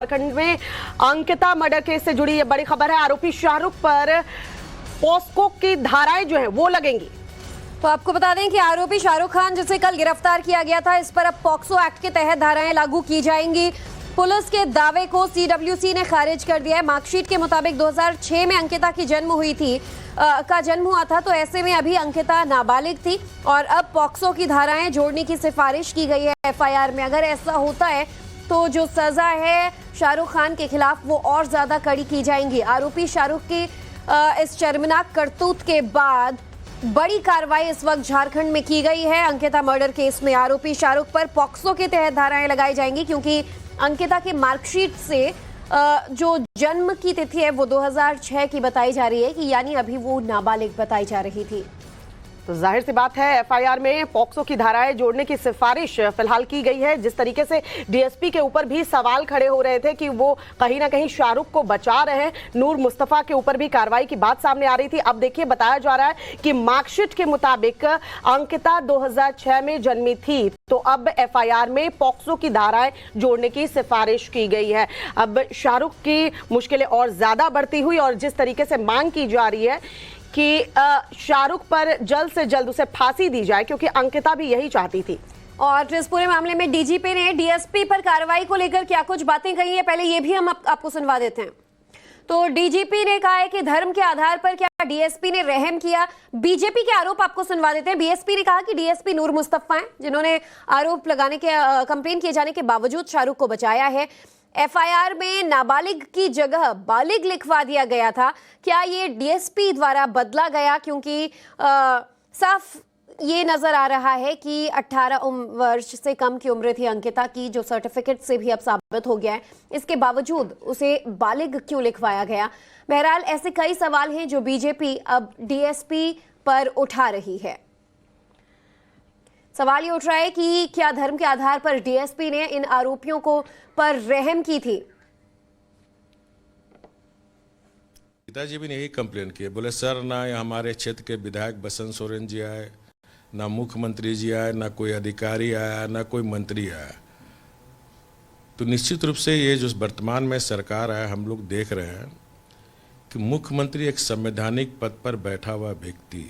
झारखंड में Ankita murder case से जुड़ी ये बड़ी खबर है। आरोपी शाहरुख पर पॉस्को की धाराएं जो है वो लगेंगी। तो आपको बता दें कि आरोपी शाहरुख खान, जिसे कल गिरफ्तार किया गया था, इस पर अब पॉक्सो एक्ट के तहत धाराएं लागू की जाएंगी। पुलिस के दावे को सीडब्ल्यूसी ने खारिज कर दिया है। मार्कशीट के मुताबिक 2006 में अंकिता की जन्म हुआ था, तो ऐसे में अभी अंकिता नाबालिग थी और अब पॉक्सो की धाराएं जोड़ने की सिफारिश की गई है एफआईआर में। अगर ऐसा होता है तो जो सजा है शाहरुख खान के खिलाफ वो और ज्यादा कड़ी की जाएंगी। आरोपी शाहरुख की इस शर्मनाक करतूत के बाद बड़ी कार्रवाई इस वक्त झारखंड में की गई है। अंकिता मर्डर केस में आरोपी शाहरुख पर पॉक्सो के तहत धाराएं लगाई जाएंगी, क्योंकि अंकिता के मार्कशीट से जो जन्म की तिथि है वो 2006 की बताई जा रही है, कि यानी अभी वो नाबालिग बताई जा रही थी। तो जाहिर सी बात है एफआईआर में पॉक्सो की धाराएं जोड़ने की सिफारिश फिलहाल की गई है। जिस तरीके से डीएसपी के ऊपर भी सवाल खड़े हो रहे थे कि वो कहीं ना कहीं शाहरुख को बचा रहे हैं, नूर मुस्तफा के ऊपर भी कार्रवाई की बात सामने आ रही थी। अब देखिए, बताया जा रहा है कि मार्कशीट के मुताबिक अंकिता 2006 में जन्मी थी, तो अब एफआईआर में पॉक्सो की धाराएं जोड़ने की सिफारिश की गई है। अब शाहरुख की मुश्किलें और ज्यादा बढ़ती हुई और जिस तरीके से मांग की जा रही है कि शाहरुख पर जल्द से जल्द उसे फांसी दी जाए, क्योंकि अंकिता भी यही चाहती थी। और इस पूरे मामले में डीजीपी ने डीएसपी पर कार्रवाई को लेकर क्या कुछ बातें कही है, पहले ये भी हम आपको सुनवा देते हैं। तो डीजीपी ने कहा है कि धर्म के आधार पर क्या डीएसपी ने रहम किया। बीजेपी के आरोप आपको सुनवा देते हैं। बीएसपी ने कहा कि डीएसपी नूर मुस्तफा हैं, जिन्होंने आरोप लगाने के कंप्लेन किए जाने के बावजूद शाहरुख को बचाया है। एफआईआर में नाबालिग की जगह बालिग लिखवा दिया गया था। क्या ये डीएसपी द्वारा बदला गया, क्योंकि साफ ये नजर आ रहा है कि 18 वर्ष से कम की उम्र थी अंकिता की, जो सर्टिफिकेट से भी अब साबित हो गया है। इसके बावजूद उसे बालिग क्यों लिखवाया गया? बहरहाल ऐसे कई सवाल हैं जो बीजेपी अब डीएसपी पर उठा रही है। सवाल ये उठ रहा है कि क्या धर्म के आधार पर डीएसपी ने इन आरोपियों को पर रहम की थी? पिताजी भी ने यही कंप्लेन किए, बोले सर ना हमारे क्षेत्र के विधायक बसंत सोरेन जी आए, ना मुख्यमंत्री जी आए, ना कोई अधिकारी आया, ना कोई मंत्री आया। तो निश्चित रूप से ये जो वर्तमान में सरकार है, हम लोग देख रहे हैं कि मुख्यमंत्री एक संवैधानिक पद पर बैठा हुआ व्यक्ति,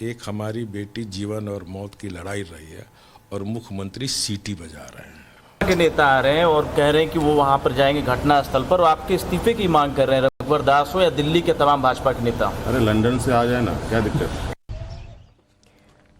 एक हमारी बेटी जीवन और मौत की लड़ाई रही है और मुख्यमंत्री सीटी बजा रहे हैं। के नेता आ रहे हैं और कह रहे हैं कि वो वहां पर जाएंगे घटना स्थल पर और आपके इस्तीफे की मांग कर रहे हैं, रघुवर दास हो या दिल्ली के तमाम भाजपा के नेता। अरे लंदन से आ जाए ना, क्या दिक्कत।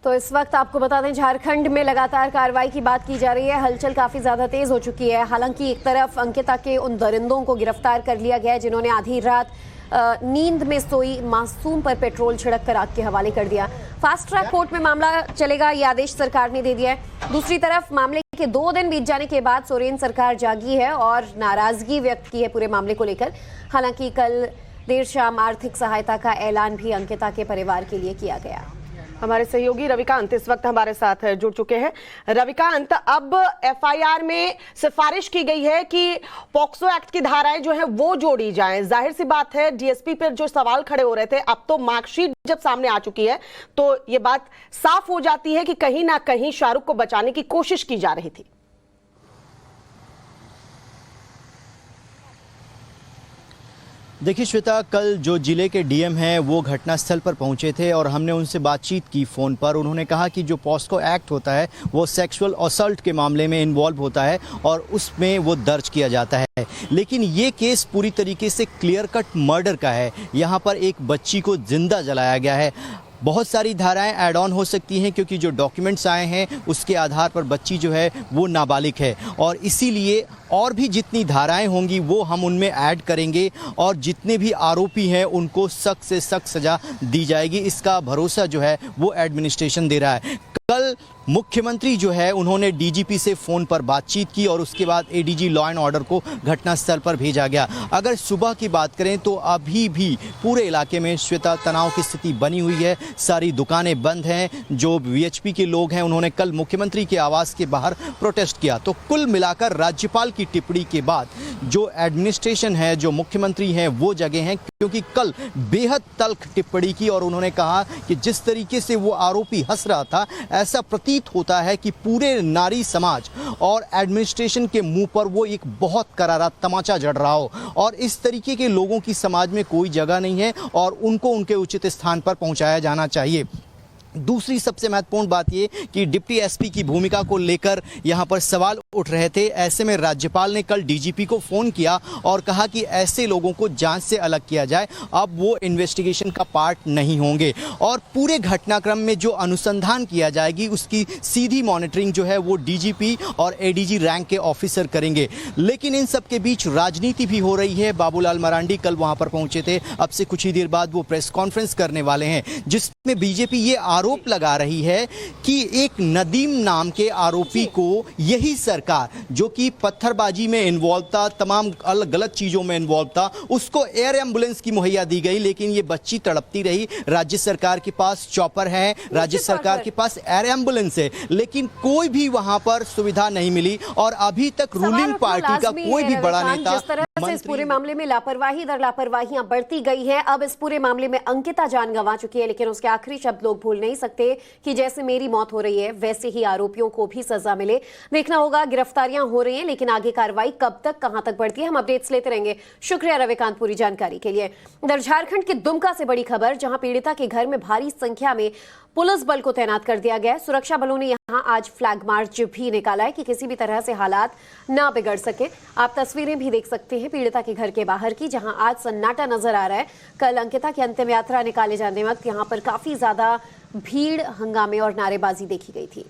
तो इस वक्त आपको बता दें, झारखंड में लगातार कार्रवाई की बात की जा रही है। हलचल काफी ज्यादा तेज हो चुकी है। हालांकि एक तरफ अंकिता के उन दरिंदों को गिरफ्तार कर लिया गया है जिन्होंने आधी रात नींद में सोई मासूम पर पेट्रोल छिड़क कर आग के हवाले कर दिया। फास्ट ट्रैक कोर्ट में मामला चलेगा, ये आदेश सरकार ने दे दिया है। दूसरी तरफ मामले के 2 दिन बीत जाने के बाद सोरेन सरकार जागी है और नाराजगी व्यक्त की है पूरे मामले को लेकर। हालांकि कल देर शाम आर्थिक सहायता का ऐलान भी अंकिता के परिवार के लिए किया गया। हमारे सहयोगी रविकांत इस वक्त हमारे साथ जुड़ चुके हैं। रविकांत, अब एफआईआर में सिफारिश की गई है कि पॉक्सो एक्ट की धाराएं जो हैं वो जोड़ी जाएं। जाहिर सी बात है डीएसपी पर जो सवाल खड़े हो रहे थे, अब तो मार्कशीट जब सामने आ चुकी है तो ये बात साफ हो जाती है कि कहीं ना कहीं शाहरुख को बचाने की कोशिश की जा रही थी। देखिए श्वेता, कल जो जिले के डीएम हैं वो घटनास्थल पर पहुंचे थे और हमने उनसे बातचीत की फ़ोन पर। उन्होंने कहा कि जो पॉस्को एक्ट होता है वो सेक्सुअल असल्ट के मामले में इन्वॉल्व होता है और उसमें वो दर्ज किया जाता है, लेकिन ये केस पूरी तरीके से क्लियर कट मर्डर का है। यहाँ पर एक बच्ची को जिंदा जलाया गया है। बहुत सारी धाराएं ऐड ऑन हो सकती हैं, क्योंकि जो डॉक्यूमेंट्स आए हैं उसके आधार पर बच्ची जो है वो नाबालिग है और इसीलिए और भी जितनी धाराएं होंगी वो हम उनमें ऐड करेंगे और जितने भी आरोपी हैं उनको सख्त से सख्त सज़ा दी जाएगी। इसका भरोसा जो है वो एडमिनिस्ट्रेशन दे रहा है। कल मुख्यमंत्री जो है उन्होंने डीजीपी से फ़ोन पर बातचीत की और उसके बाद एडीजी लॉ एंड ऑर्डर को घटनास्थल पर भेजा गया। अगर सुबह की बात करें तो अभी भी पूरे इलाके में श्वेता तनाव की स्थिति बनी हुई है। सारी दुकानें बंद हैं। जो वीएचपी के लोग हैं उन्होंने कल मुख्यमंत्री के आवास के बाहर प्रोटेस्ट किया। तो कुल मिलाकर राज्यपाल की टिप्पणी के बाद जो एडमिनिस्ट्रेशन है, जो मुख्यमंत्री हैं, वो जगह हैं, क्योंकि कल बेहद तल्ख टिप्पणी की और उन्होंने कहा कि जिस तरीके से वो आरोपी हंस रहा था, ऐसा प्रतीत होता है कि पूरे नारी समाज और एडमिनिस्ट्रेशन के मुंह पर वो एक बहुत करारा तमाचा जड़ रहा हो और इस तरीके के लोगों की समाज में कोई जगह नहीं है और उनको उनके उचित स्थान पर पहुंचाया जाना चाहिए। दूसरी सबसे महत्वपूर्ण बात ये कि डिप्टी एसपी की भूमिका को लेकर यहां पर सवाल उठ रहे थे। ऐसे में राज्यपाल ने कल डीजीपी को फोन किया और कहा कि ऐसे लोगों को जांच से अलग किया जाए, अब वो इन्वेस्टिगेशन का पार्ट नहीं होंगे और पूरे घटनाक्रम में जो अनुसंधान किया जाएगी उसकी सीधी मॉनिटरिंग जो है वो डीजीपी और एडीजी रैंक के ऑफिसर करेंगे। लेकिन इन सब के बीच राजनीति भी हो रही है। बाबूलाल मरांडी कल वहां पर पहुंचे थे, अब से कुछ ही देर बाद वो प्रेस कॉन्फ्रेंस करने वाले हैं, जिसमें बीजेपी ये आरोप लगा रही है कि एक नदीम नाम के आरोपी को यही सरकार, जो कि पत्थरबाजी में इन्वॉल्व था, तमाम अलग गलत चीजों में इन्वॉल्व था, उसको एयर एम्बुलेंस की मुहैया दी गई, लेकिन ये बच्ची तड़पती रही। राज्य सरकार के पास चॉपर है, राज्य सरकार के पास एयर एम्बुलेंस है, लेकिन कोई भी वहां पर सुविधा नहीं मिली और अभी तक रूलिंग पार्टी का कोई भी बड़ा नेता इस पूरे मामले में लापरवाही दर लापरवाहियां बढ़ती गई हैं। अब इस पूरे मामले में अंकिता जान गंवा चुकी है, लेकिन उसके आखिरी शब्द लोग भूल नहीं सकते कि जैसे मेरी मौत हो रही है वैसे ही आरोपियों को भी सजा मिले। देखना होगा, गिरफ्तारियां हो रही हैं, लेकिन आगे कार्रवाई कब तक, कहां तक बढ़ती है, हम अपडेट्स लेते रहेंगे। शुक्रिया रविकांत पूरी जानकारी के लिए। इधर झारखंड के दुमका से बड़ी खबर, जहां पीड़िता के घर में भारी संख्या में पुलिस बल को तैनात कर दिया गया है। सुरक्षा बलों ने यहां आज फ्लैग मार्च भी निकाला है कि किसी भी तरह से हालात ना बिगड़ सके। आप तस्वीरें भी देख सकते हैं पीड़िता के घर के बाहर की, जहां आज सन्नाटा नजर आ रहा है। कल अंकिता की अंतिम यात्रा निकाले जाने वक्त यहां पर काफी ज्यादा भीड़, हंगामे और नारेबाजी देखी गई थी।